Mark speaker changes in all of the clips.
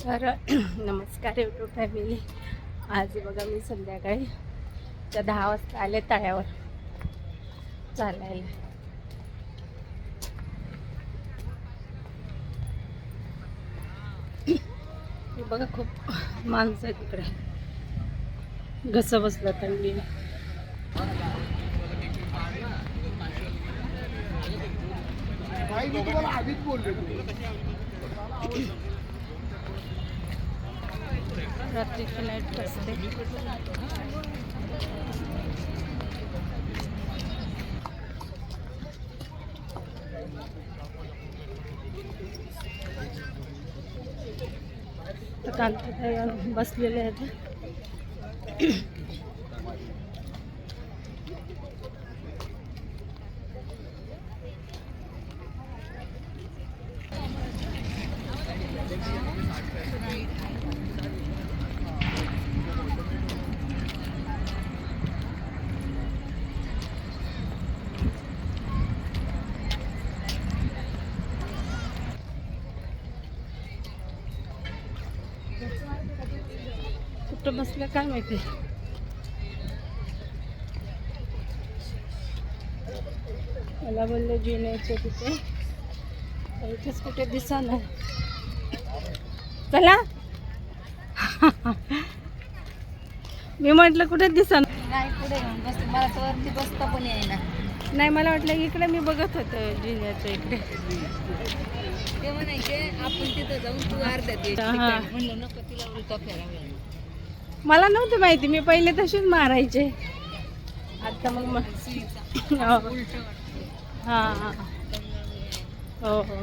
Speaker 1: तर नमस्कार YouTube family. आज बघा मी संध्याकाळी 10 वाजता आले तळ्यावर चालायला. हे बघा खूप माणसं आहे तिकडे. घसा बसला थंडी. रात्रीची लाईट असते. तर कांता बसलेले आहेत. कुठं बसलं काय माहिती. मला बोलले जिन्याचे तिथे, इथेच कुठे दिसेना. चला मी म्हटलं कुठे दिसेना.
Speaker 2: नाही पुढे बस, मला तर वरती बसता पण येईना.
Speaker 1: नाही, मला वाटलं इकडे मी बघत होतं जिन्याच्या इकडे.
Speaker 2: ते म्हणायचे आपण तिथं जाऊन तू अर्ध्यात
Speaker 1: हा.
Speaker 2: म्हणलं नको, तिला उलटा फेरावं.
Speaker 1: मला नव्हतं माहिती, मी पहिले तशीच मारायचे. आता मग
Speaker 2: उलट
Speaker 1: हां हां हो हो.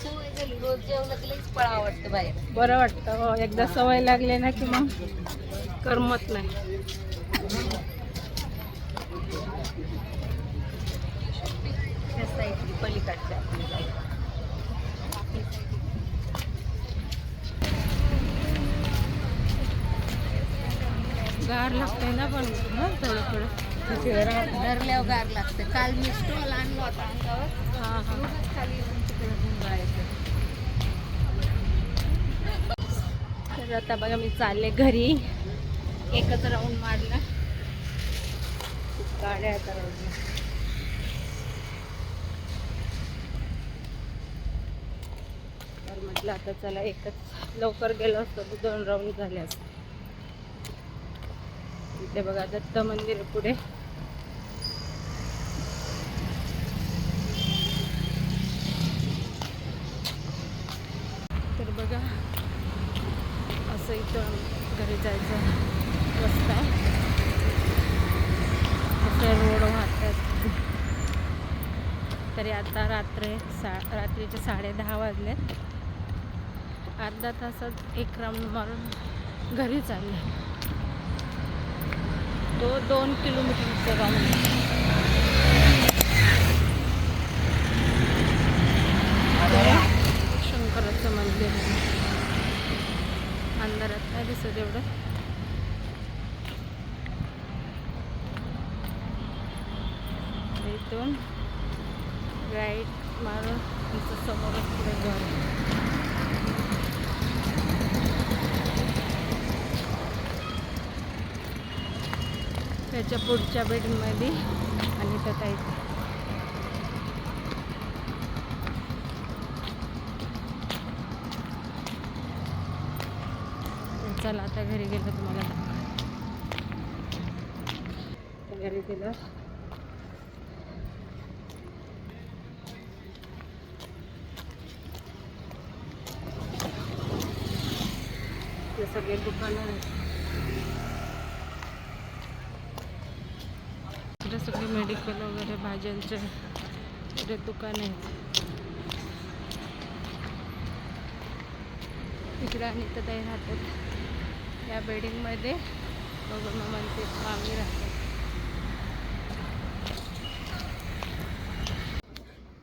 Speaker 2: सवय झाली, रोज जेवलं की लगेच पळा आवडतं बाहेर.
Speaker 1: बरं वाटतं. हो, एकदा सवय लागली ना की मग करमत नाही.
Speaker 2: त्या साईडची पलीकडच्या
Speaker 1: गार लागतंय ना पण थोडं थोडं.
Speaker 2: धरल्यावर गार लागतं. काल मी स्टॉल आणला होता अंगावर.
Speaker 1: हां हां.
Speaker 2: रोजच खाली येऊन तिकडे गुंडाळायचं.
Speaker 1: तर आता बघा मी चालले घरी. एकच राऊंड मारला. गाड्या आता राऊंड. तर म्हटलं आता चला, एकच लवकर गेलो असतो तर 2 राऊंड झाले असते. इथे बघा दत्त मंदिर आहे पुढे. तर बघा असं इथं घरी जायचं रस्ता आहे. असं रोड वाहतात. तरी आता रात्रीचे 10:30 वाजले. अर्धा तासात एक राऊंड मारून घरी चालले. तो 2 किलोमीटरचा राऊंड. शंकराचं मंदिर आहे. अंधारात नाही दिसत एवढं. इथून राईट मारून तिथं समोरच पुढे घर आहे. त्याच्या पुढच्या बिल्डिंगमध्ये आणि त्यात आहे. चला आता घरी गेलो तुम्हाला घरी गेलं. ते सगळे दुकानं आहेत. इकडे सगळे मेडिकल वगैरे भाज्यांचे वगैरे दुकान आहेत. इकडे आणि तर ते राहतात या बिल्डिंगमध्ये. बघून मग म्हणते आम्ही राहतो.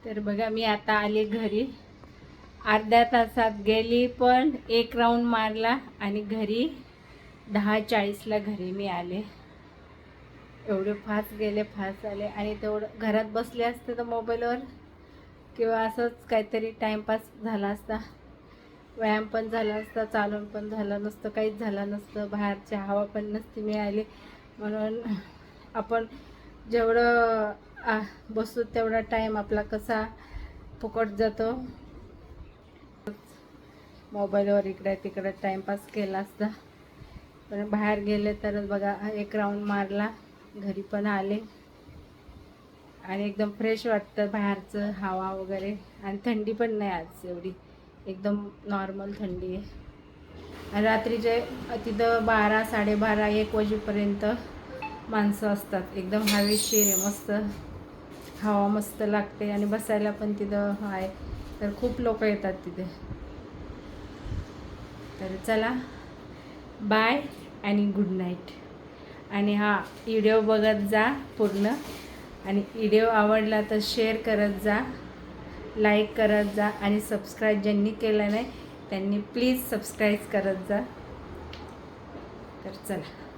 Speaker 1: तर बघा मी आता आले घरी. अर्ध्या तासात गेली, पण एक राऊंड मारला आणि घरी 10:40ला घरी मी आले. एवढे फास्ट गेले, फास्ट आले. आणि तेवढं घरात बसले असते तर मोबाईलवर किंवा असंच काहीतरी टाईमपास झाला असता, व्यायाम पण झाला असता, चालून पण झालं नसतं, काहीच झालं नसतं, बाहेरची हवा पण नसती मिळाली. म्हणून आपण जेवढं बसू तेवढा टाईम आपला कसा फुकट जातो. मोबाईलवर इकडे तिकडे टाईमपास केला असता. पण बाहेर गेले तरच बघा, एक राऊंड मारला, घरी पण आले आणि एकदम फ्रेश वाटतं बाहेरचं हवा वगैरे. आणि थंडी पण नाही आज एवढी, एकदम नॉर्मल थंडी आहे. आणि रात्रीचे तिथं 12, 12:30, 1 वाजेपर्यंत माणसं असतात. एकदम हवेशीर आहे, मस्त हवा मस्त लागते आणि बसायला पण तिथं आहे. तर खूप लोक येतात तिथे. तर चला, बाय आणि गुड नाईट. आणि हा व्हिडिओ बघत जा पूर्ण. आणि व्हिडिओ आवडला तर शेअर करत जा, लाईक करत जा आणि सबस्क्राईब ज्यांनी केलं नाही त्यांनी प्लीज सबस्क्राईब करत जा. तर चला.